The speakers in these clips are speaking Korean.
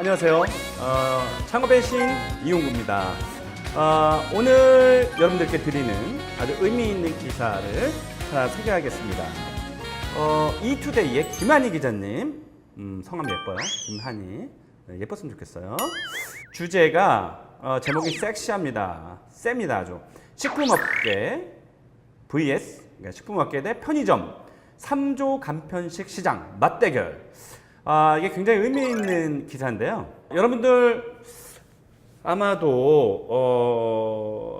안녕하세요. 창업의 신 이용구입니다. 오늘 여러분들께 드리는 아주 의미 있는 기사를 하나 소개하겠습니다. 이투데이의 김한희 기자님, 성함 예뻐요. 김한희. 네, 예뻤으면 좋겠어요. 주제가 제목이 섹시합니다. 셉니다 아주. 식품업계 vs 그러니까 식품업계 대 편의점 3조 간편식 시장 맞대결. 이게 굉장히 의미 있는 기사인데요. 여러분들 아마도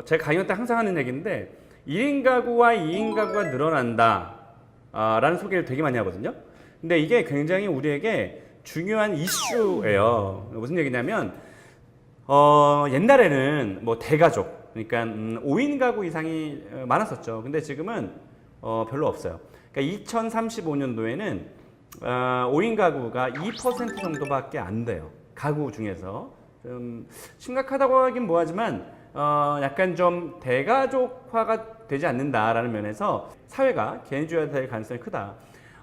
제 강연 때 항상 하는 얘기인데 1인 가구와 2인 가구가 늘어난다 라는 소개를 되게 많이 하거든요. 근데 이게 굉장히 우리에게 중요한 이슈예요. 무슨 얘기냐면 옛날에는 뭐 대가족, 그러니까 5인 가구 이상이 많았었죠. 근데 지금은 별로 없어요. 그러니까 2035년도에는 5인 가구가 2% 정도밖에 안 돼요. 가구 중에서. 좀 심각하다고 하긴 뭐하지만 약간 좀 대가족화가 되지 않는다라는 면에서 사회가 개인주의화될 가능성이 크다.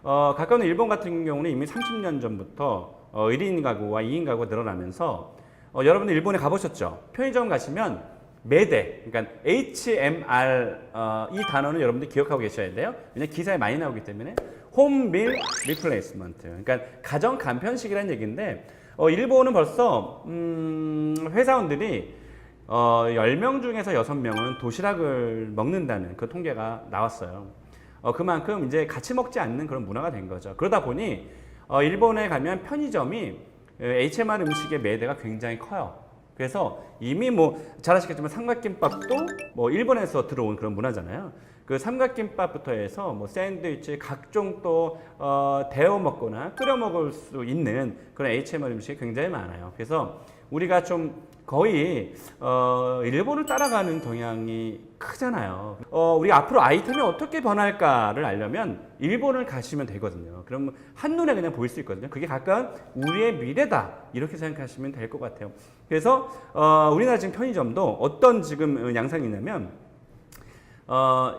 가까운 일본 같은 경우는 이미 30년 전부터 1인 가구와 2인 가구가 늘어나면서 여러분들 일본에 가보셨죠? 편의점 가시면 매대, 그러니까 HMR 이 단어는 여러분들 기억하고 계셔야 돼요. 왜냐면 기사에 많이 나오기 때문에 홈밀 리플레이스먼트, 그러니까 가정 간편식이라는 얘기인데 일본은 벌써 회사원들이 10명 중에서 6명은 도시락을 먹는다는 그 통계가 나왔어요. 그만큼 이제 같이 먹지 않는 그런 문화가 된 거죠. 그러다 보니 일본에 가면 편의점이 HMR 음식의 매대가 굉장히 커요. 그래서 이미 뭐 잘 아시겠지만 삼각김밥도 뭐 일본에서 들어온 그런 문화잖아요. 그 삼각김밥부터 해서 뭐 샌드위치 각종 또 데워 먹거나 끓여 먹을 수 있는 그런 HMR 음식이 굉장히 많아요. 그래서 우리가 좀 거의 일본을 따라가는 경향이 크잖아요. 우리 앞으로 아이템이 어떻게 변할까를 알려면 일본을 가시면 되거든요. 그럼 한눈에 그냥 보일 수 있거든요. 그게 가까운 우리의 미래다 이렇게 생각하시면 될 것 같아요. 그래서 우리나라 지금 편의점도 어떤 지금 양상이 있냐면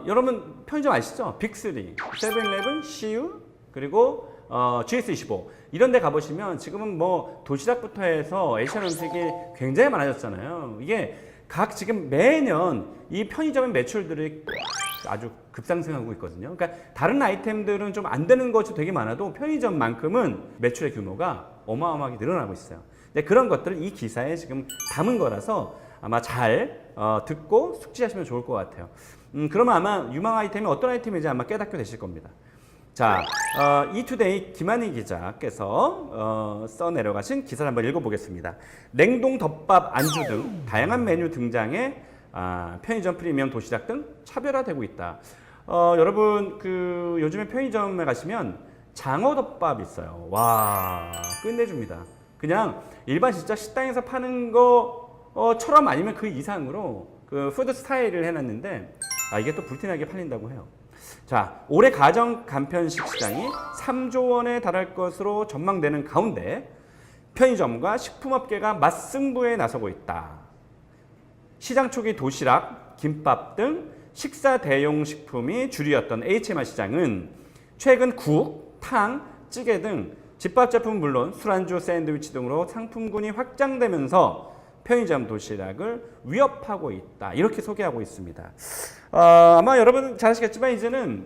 여러분 편의점 아시죠? 빅3, 세븐일레븐, CU, 그리고 GS25 이런 데 가보시면 지금은 뭐 도시락부터 해서 에이시안 음식이 굉장히 많아졌잖아요. 이게 각 지금 매년 이 편의점의 매출들이 아주 급상승하고 있거든요. 그러니까 다른 아이템들은 좀 안 되는 것이 되게 많아도 편의점만큼은 매출의 규모가 어마어마하게 늘어나고 있어요. 근데 그런 것들을 이 기사에 지금 담은 거라서 아마 잘 듣고 숙지하시면 좋을 것 같아요. 그러면 아마 유망 아이템이 어떤 아이템인지 아마 깨닫게 되실 겁니다. 자, 이투데이 김한희 기자께서 써내려가신 기사를 한번 읽어보겠습니다. 냉동 덮밥, 안주 등 다양한 메뉴 등장에 편의점 프리미엄 도시락 등 차별화되고 있다. 여러분 그 요즘에 편의점에 가시면 장어덮밥 있어요. 와, 끝내줍니다. 그냥 일반 진짜 식당에서 파는 거처럼 아니면 그 이상으로 그 푸드 스타일을 해놨는데 이게 또 불티나게 팔린다고 해요. 자, 올해 가정 간편식 시장이 3조 원에 달할 것으로 전망되는 가운데 편의점과 식품업계가 맞승부에 나서고 있다. 시장 초기 도시락, 김밥 등 식사 대용 식품이 주류였던 HMR 시장은 최근 국, 탕, 찌개 등 집밥 제품은 물론 술안주, 샌드위치 등으로 상품군이 확장되면서 편의점 도시락을 위협하고 있다. 이렇게 소개하고 있습니다. 아마 여러분 잘 아시겠지만 이제는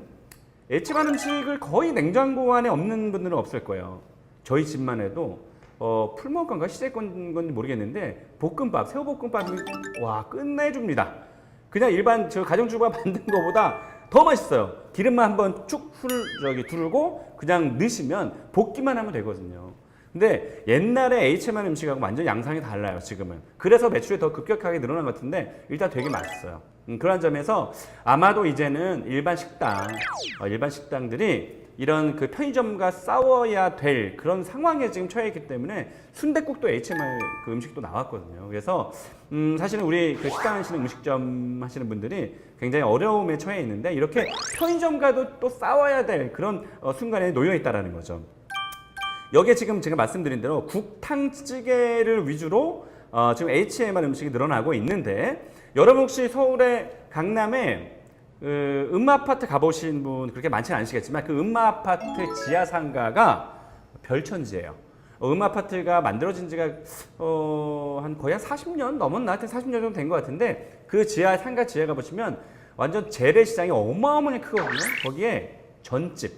HMR 음식을 거의 냉장고 안에 없는 분들은 없을 거예요. 저희 집만 해도 풀먹건가 시제건 건지 모르겠는데 볶음밥, 새우볶음밥이 와 끝내줍니다. 그냥 일반 저 가정주부가 만든 것보다 더 맛있어요. 기름만 한번 쭉 두르고 그냥 넣으시면 볶기만 하면 되거든요. 근데 옛날에 HMR 음식하고 완전 양상이 달라요, 지금은. 그래서 매출이 더 급격하게 늘어난 것 같은데 일단 되게 맛있어요. 그런 점에서 아마도 이제는 일반 식당들이 이런 그 편의점과 싸워야 될 그런 상황에 지금 처해 있기 때문에 순댓국도 HMR 그 음식도 나왔거든요. 그래서 사실은 우리 그 식당 하시는 음식점 하시는 분들이 굉장히 어려움에 처해 있는데 이렇게 편의점과도 또 싸워야 될 그런 순간에 놓여 있다라는 거죠. 여기에 지금 제가 말씀드린 대로 국탕찌개를 위주로 지금 HMR 음식이 늘어나고 있는데 여러분 혹시 서울의 강남에 음마아파트 가보신 분 그렇게 많지는 않으시겠지만 그 음마아파트 지하상가가 별천지예요. 음아파트가 만들어진 지가 한 거의 한 40년 넘었나? 하여튼 40년 정도 된 것 같은데 그 지하 상가 지하에 가보시면 완전 재래시장이 어마어마하게 크거든요. 거기에 전집,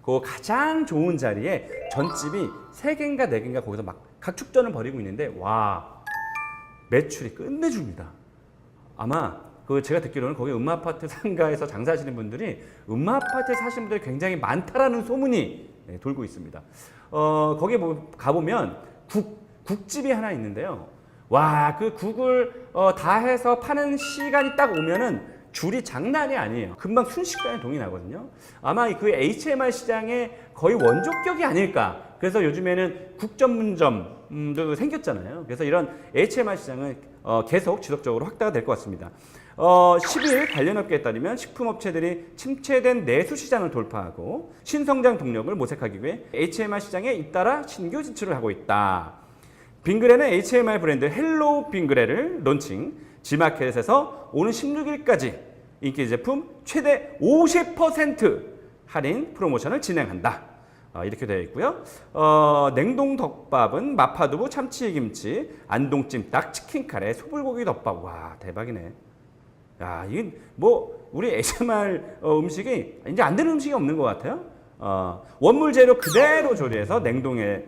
그 가장 좋은 자리에 전집이 3개인가 4개인가 거기서 막 각축전을 벌이고 있는데 와 매출이 끝내줍니다. 아마 그 제가 듣기로는 거기 음아파트 상가에서 장사하시는 분들이 음아파트에 사시는 분들이 굉장히 많다라는 소문이 돌고 있습니다. 거기에 가보면 국집이 하나 있는데요. 와, 그 국을 다 해서 파는 시간이 딱 오면은 줄이 장난이 아니에요. 금방 순식간에 동이 나거든요. 아마 그 HMR 시장의 거의 원조격이 아닐까. 그래서 요즘에는 국 전문점도 생겼잖아요. 그래서 이런 HMR 시장은 계속 지속적으로 확대가 될 것 같습니다. 10일 관련 업계에 따르면 식품업체들이 침체된 내수 시장을 돌파하고 신성장 동력을 모색하기 위해 HMR 시장에 잇따라 신규 진출을 하고 있다. 빙그레는 HMR 브랜드 헬로우 빙그레를 론칭. G마켓에서 오는 16일까지 인기 제품 최대 50% 할인 프로모션을 진행한다. 이렇게 되어 있고요. 냉동 덮밥은 마파두부, 참치김치, 안동찜닭, 치킨카레, 소불고기 덮밥. 와, 대박이네. 야, 이게 뭐 우리 HMR 음식이 이제 안 되는 음식이 없는 것 같아요. 원물 재료 그대로 조리해서 냉동에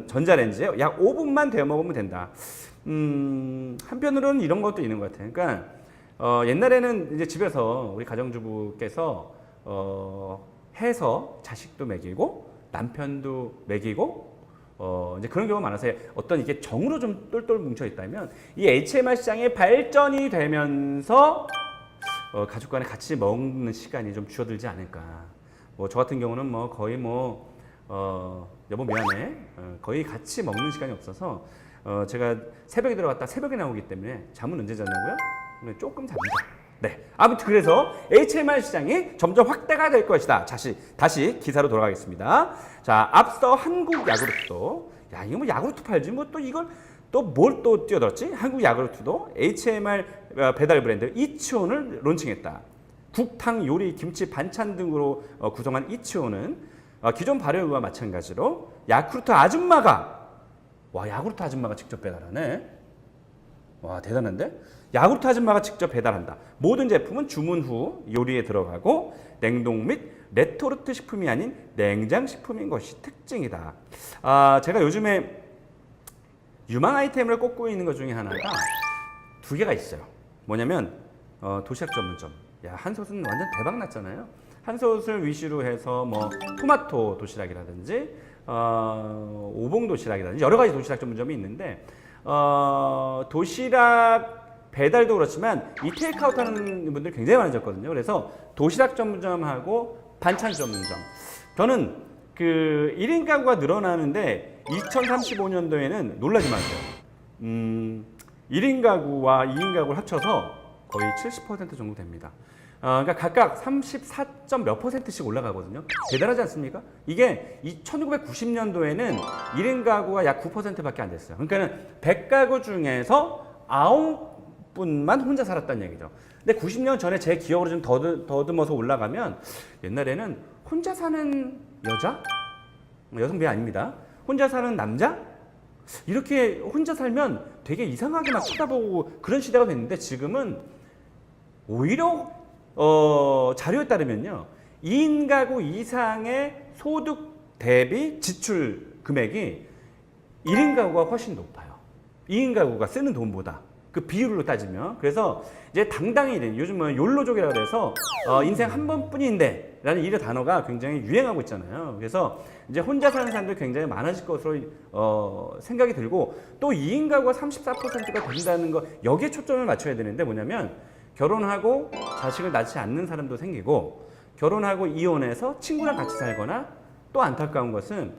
전자레인지에 약 5분만 데워 먹으면 된다. 한편으로는 이런 것도 있는 것 같아요. 그러니까 옛날에는 이제 집에서 우리 가정주부께서 해서 자식도 먹이고 남편도 먹이고 이제 그런 경우가 많아서 어떤 이게 정으로 좀 똘똘 뭉쳐 있다면 이 HMR 시장의 발전이 되면서 가족 간에 같이 먹는 시간이 좀 줄어들지 않을까. 뭐 저 같은 경우는 뭐 거의 여보 미안해 거의 같이 먹는 시간이 없어서 제가 새벽에 들어갔다 새벽에 나오기 때문에 잠은 언제 자냐고요? 조금 잡니다. 네, 아무튼 그래서 HMR 시장이 점점 확대가 될 것이다. 다시 기사로 돌아가겠습니다. 자, 앞서 한국 야구르트도 야 이거 뭐 야구르트 팔지 뭐 또 이걸 또 뭘 또 뛰어들었지? 한국 야구르트도 HMR 배달 브랜드 이치온을 론칭했다. 국탕, 요리, 김치, 반찬 등으로 구성한 이치온은 기존 발효와 마찬가지로 야쿠르트 아줌마가 직접 배달하네. 와, 대단한데? 야구르트 아줌마가 직접 배달한다. 모든 제품은 주문 후 요리에 들어가고 냉동 및 레토르트 식품이 아닌 냉장 식품인 것이 특징이다. 제가 요즘에 유망 아이템을 꼽고 있는 것 중에 하나가 2개가 있어요. 뭐냐면 도시락 전문점. 야, 한솥은 완전 대박 났잖아요. 한솥을 위주로 해서 뭐 토마토 도시락이라든지 오봉 도시락이라든지 여러 가지 도시락 전문점이 있는데 도시락 배달도 그렇지만 이 테이크아웃 하는 분들이 굉장히 많아졌거든요. 그래서 도시락 전문점하고 반찬 전문점. 저는 그 1인 가구가 늘어나는데 2035년도에는 놀라지 마세요. 1인 가구와 2인 가구를 합쳐서 거의 70% 정도 됩니다. 그러니까 각각 34점 몇 %씩 올라가거든요. 대단하지 않습니까? 이게 1990년도에는 1인 가구가 약 9%밖에 안 됐어요. 그러니까 100가구 중에서 9분만 혼자 살았다는 얘기죠. 근데 90년 전에 제 기억으로 좀 더듬어서 올라가면 옛날에는 혼자 사는 여자? 여성비 아닙니다. 혼자 사는 남자? 이렇게 혼자 살면 되게 이상하게 막 쳐다보고 그런 시대가 됐는데 지금은 오히려 자료에 따르면요 2인 가구 이상의 소득 대비 지출 금액이 1인 가구가 훨씬 높아요. 2인 가구가 쓰는 돈보다 그 비율로 따지면. 그래서 이제 당당히 요즘은 욜로족이라고 해서 인생 한 번뿐인데 라는 이 단어가 굉장히 유행하고 있잖아요. 그래서 이제 혼자 사는 사람들이 굉장히 많아질 것으로 생각이 들고 또 2인 가구가 34%가 된다는 거 여기에 초점을 맞춰야 되는데 뭐냐면 결혼하고 자식을 낳지 않는 사람도 생기고 결혼하고 이혼해서 친구랑 같이 살거나 또 안타까운 것은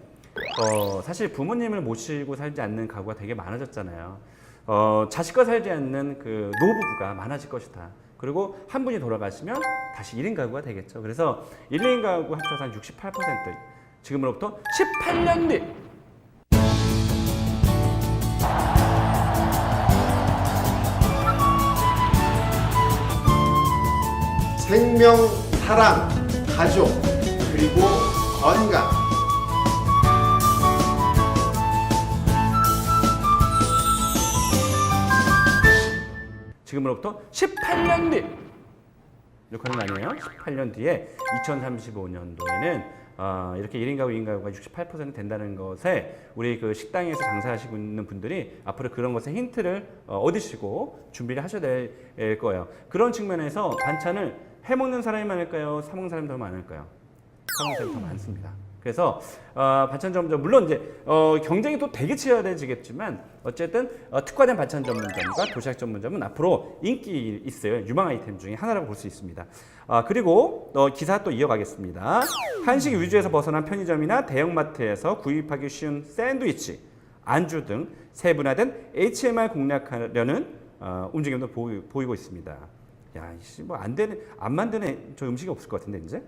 사실 부모님을 모시고 살지 않는 가구가 되게 많아졌잖아요. 자식과 살지 않는 그 노부부가 많아질 것이다. 그리고 한 분이 돌아가시면 다시 1인 가구가 되겠죠. 그래서 1인 가구 합쳐서 한 68%, 지금으로부터 18년 뒤 생명, 사랑, 가족, 그리고 건강. 그로부터 18년 뒤 이렇게 하는 거 아니에요? 18년 뒤에 2035년도에는 이렇게 1인 가구, 2인 가구가 68% 된다는 것에 우리 그 식당에서 장사하시고 있는 분들이 앞으로 그런 것에 힌트를 얻으시고 준비를 하셔야 될 거예요. 그런 측면에서 반찬을 해먹는 사람이 많을까요? 사먹는 사람이 더 많을까요? 사먹는 사람이 더 많습니다. 그래서 반찬 전문점 물론 이제 경쟁이 또 되게 치열해지겠지만 어쨌든 특화된 반찬 전문점과 도시락 전문점은 앞으로 인기 있어요. 유망 아이템 중에 하나라고 볼 수 있습니다. 그리고 기사 또 이어가겠습니다. 한식 위주에서 벗어난 편의점이나 대형마트에서 구입하기 쉬운 샌드위치, 안주 등 세분화된 HMR 공략하려는 움직임도 보이고 있습니다. 야, 뭐 안 만드는 저 음식이 없을 것 같은데 이제.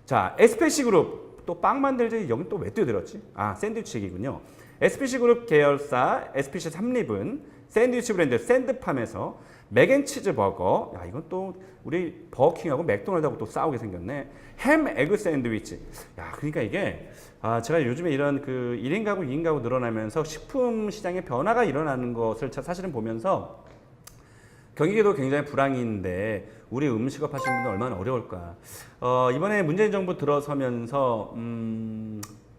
자, SPC 그룹 또 빵 만들지 여기 또 왜 뛰어들었지? 샌드위치 얘기군요. SPC 그룹 계열사 SPC 삼립은 샌드위치 브랜드 샌드팜에서 맥앤치즈 버거, 야 이건 또 우리 버거킹하고 맥도날드하고 또 싸우게 생겼네. 햄 에그 샌드위치. 야 그러니까 이게 제가 요즘에 이런 그 1인 가구, 2인 가구 늘어나면서 식품 시장에 변화가 일어나는 것을 사실은 보면서 경기도 굉장히 불황인데 우리 음식업 하시는 분들 얼마나 어려울까. 이번에 문재인 정부 들어서면서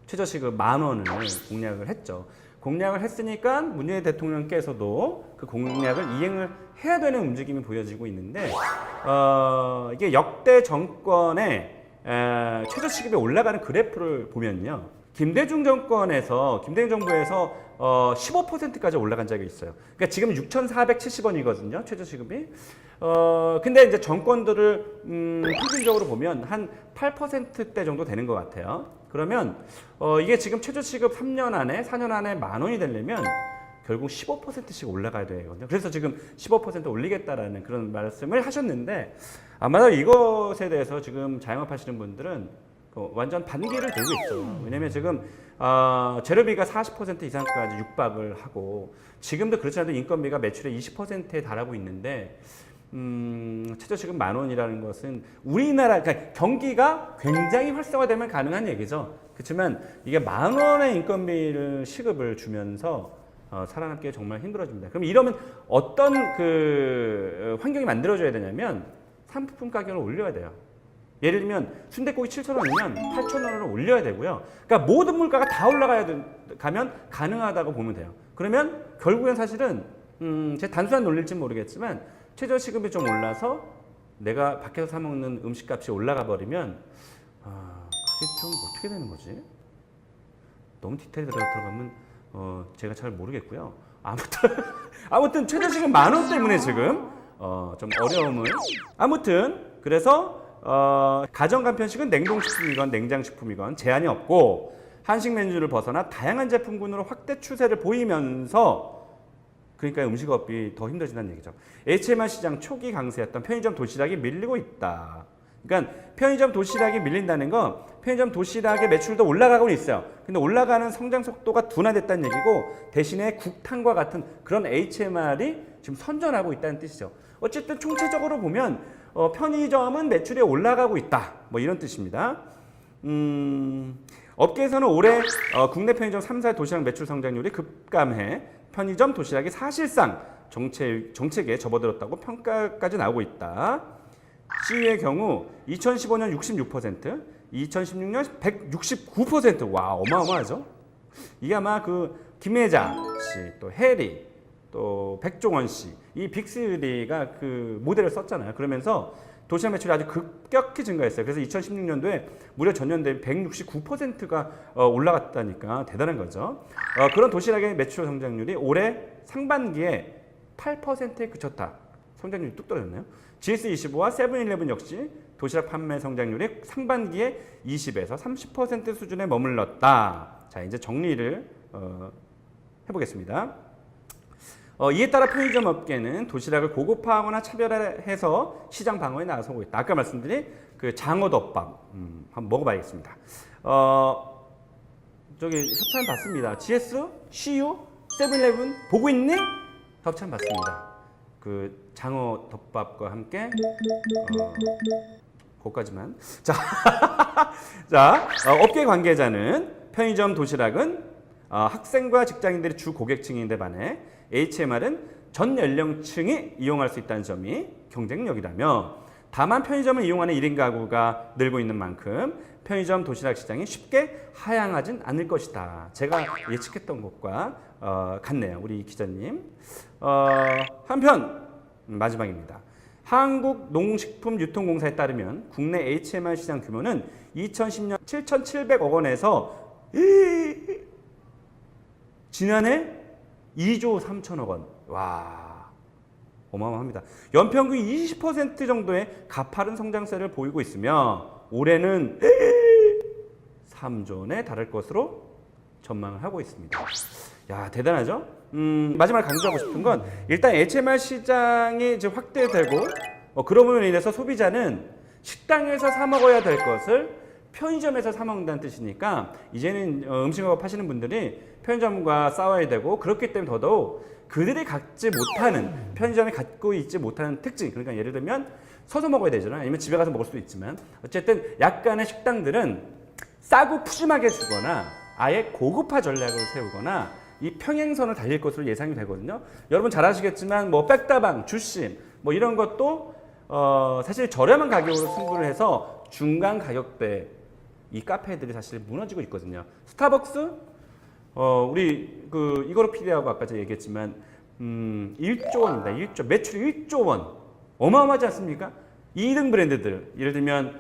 최저시급 10,000원을 공약을 했죠. 공약을 했으니까 문재인 대통령께서도 그 공약을 이행을 해야 되는 움직임이 보여지고 있는데 이게 역대 정권의 최저시급이 올라가는 그래프를 보면요. 김대중 정부에서 15%까지 올라간 적이 있어요. 그러니까 지금 6,470원이거든요. 최저시급이. 근데 이제 정권들을 평균적으로 보면 한 8%대 정도 되는 것 같아요. 그러면 이게 지금 최저시급 3년 안에 4년 안에 10,000원이 되려면 결국 15%씩 올라가야 되거든요. 그래서 지금 15% 올리겠다라는 그런 말씀을 하셨는데 아마도 이것에 대해서 지금 자영업 하시는 분들은 완전 반기를 들고 있죠. 왜냐면 지금 재료비가 40% 이상까지 육박을 하고 지금도 그렇지 않아도 인건비가 매출의 20%에 달하고 있는데 최저시급 10,000원이라는 것은 우리나라 그러니까 경기가 굉장히 활성화되면 가능한 얘기죠. 그렇지만 이게 10,000원의 인건비를 시급을 주면서 살아남기 정말 힘들어집니다. 그럼 이러면 어떤 그 환경이 만들어져야 되냐면 상품 가격을 올려야 돼요. 예를 들면 순댓국이 7,000원이면 8,000원으로 올려야 되고요. 그러니까 모든 물가가 다 가면 가능하다고 보면 돼요. 그러면 결국엔 사실은 제 단순한 논리일지 모르겠지만 최저시급이 좀 올라서 내가 밖에서 사 먹는 음식값이 올라가 버리면 그게 좀 어떻게 되는 거지? 너무 디테일에 들어가면 제가 잘 모르겠고요. 아무튼 최저시급 10,000원 때문에 지금 좀 어려움을 아무튼 그래서 가정 간편식은 냉동식품이건 냉장식품이건 제한이 없고 한식 메뉴를 벗어나 다양한 제품군으로 확대 추세를 보이면서 그러니까 음식업이 더 힘들어진다는 얘기죠. HMR 시장 초기 강세였던 편의점 도시락이 밀리고 있다. 그러니까 편의점 도시락이 밀린다는 건 편의점 도시락의 매출도 올라가고 있어요. 근데 올라가는 성장 속도가 둔화됐다는 얘기고 대신에 국탄과 같은 그런 HMR이 지금 선전하고 있다는 뜻이죠. 어쨌든 총체적으로 보면 편의점은 매출이 올라가고 있다. 뭐 이런 뜻입니다. 업계에서는 올해 국내 편의점 3사 도시락 매출 성장률이 급감해 편의점 도시락이 사실상 정책에 접어들었다고 평가까지 나오고 있다. CU의 경우 2015년 66%, 2016년 169%. 와, 어마어마하죠? 이게 아마 그 김혜자 씨, 또 해리, 또 백종원 씨, 이 빅3가 그 모델을 썼잖아요. 그러면서 도시락 매출이 아주 급격히 증가했어요. 그래서 2016년도에 무려 전년 대비 169%가 올라갔다니까 대단한 거죠. 그런 도시락의 매출 성장률이 올해 상반기에 8%에 그쳤다. 성장률이 뚝 떨어졌네요. GS25와 세븐일레븐 역시 도시락 판매 성장률이 상반기에 20에서 30% 수준에 머물렀다. 자, 이제 정리를 해보겠습니다. 이에 따라 편의점 업계는 도시락을 고급화하거나 차별화해서 시장 방어에 나서고 있다. 아까 말씀드린 그 장어덮밥 한번 먹어봐야겠습니다. 저기 협찬 받습니다. GS, CU, 세븐일레븐 보고 있니? 협찬 받습니다. 그 장어덮밥과 함께 거기까지만. 자, 업계 관계자는 편의점 도시락은 학생과 직장인들이 주 고객층인데 반해 HMR은 전 연령층이 이용할 수 있다는 점이 경쟁력이라며, 다만 편의점을 이용하는 1인 가구가 늘고 있는 만큼 편의점 도시락 시장이 쉽게 하향하진 않을 것이다. 제가 예측했던 것과 같네요, 우리 기자님. 한편 마지막입니다. 한국농식품유통공사에 따르면 국내 HMR 시장 규모는 2010년 7,700억 원에서 지난해 2조 3천억 원. 와, 어마어마합니다. 연평균 20% 정도의 가파른 성장세를 보이고 있으며 올해는 3조 원에 달할 것으로 전망을 하고 있습니다. 야, 대단하죠? 마지막으로 강조하고 싶은 건 일단 HMR 시장이 이제 확대되고 그러므로 인해서 소비자는 식당에서 사 먹어야 될 것을 편의점에서 사 먹는다는 뜻이니까 이제는 음식을 파시는 분들이 편의점과 싸워야 되고, 그렇기 때문에 더더욱 그들이 갖지 못하는, 편의점이 갖고 있지 못하는 특징, 그러니까 예를 들면 서서 먹어야 되잖아요. 아니면 집에 가서 먹을 수도 있지만 어쨌든 약간의 식당들은 싸고 푸짐하게 주거나 아예 고급화 전략을 세우거나 이 평행선을 달릴 것으로 예상이 되거든요. 여러분 잘 아시겠지만 뭐 백다방, 주심 뭐 이런 것도 사실 저렴한 가격으로 승부를 해서 중간 가격대 이 카페들이 사실 무너지고 있거든요. 스타벅스 우리 그 이거로 PD하고 아까 제가 얘기했지만 1조 원입니다. 1조 매출이 1조 원. 어마어마하지 않습니까? 2등 브랜드들 예를 들면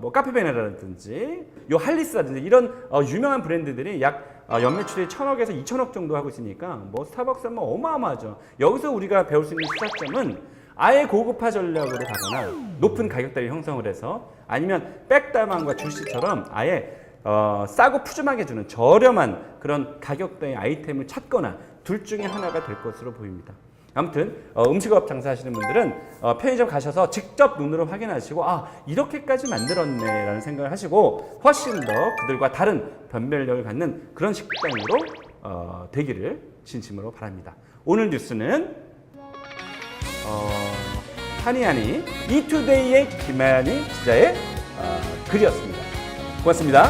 뭐 카페베네라든지 요 할리스라든지 이런 유명한 브랜드들이 약 연매출이 1,000억에서 2,000억 정도 하고 있으니까 뭐 스타벅스는 뭐 어마어마하죠. 여기서 우리가 배울 수 있는 시사점은 아예 고급화 전략으로 가거나 높은 가격대를 형성을 해서, 아니면 백다방과 주시처럼 아예 싸고 푸짐하게 주는 저렴한 그런 가격대의 아이템을 찾거나 둘 중에 하나가 될 것으로 보입니다. 아무튼 음식업 장사하시는 분들은 편의점 가셔서 직접 눈으로 확인하시고 이렇게까지 만들었네 라는 생각을 하시고 훨씬 더 그들과 다른 변별력을 갖는 그런 식당으로 되기를 진심으로 바랍니다. 오늘 뉴스는 한이한이 이투데이의 김한희 기자의 글이었습니다. 고맙습니다.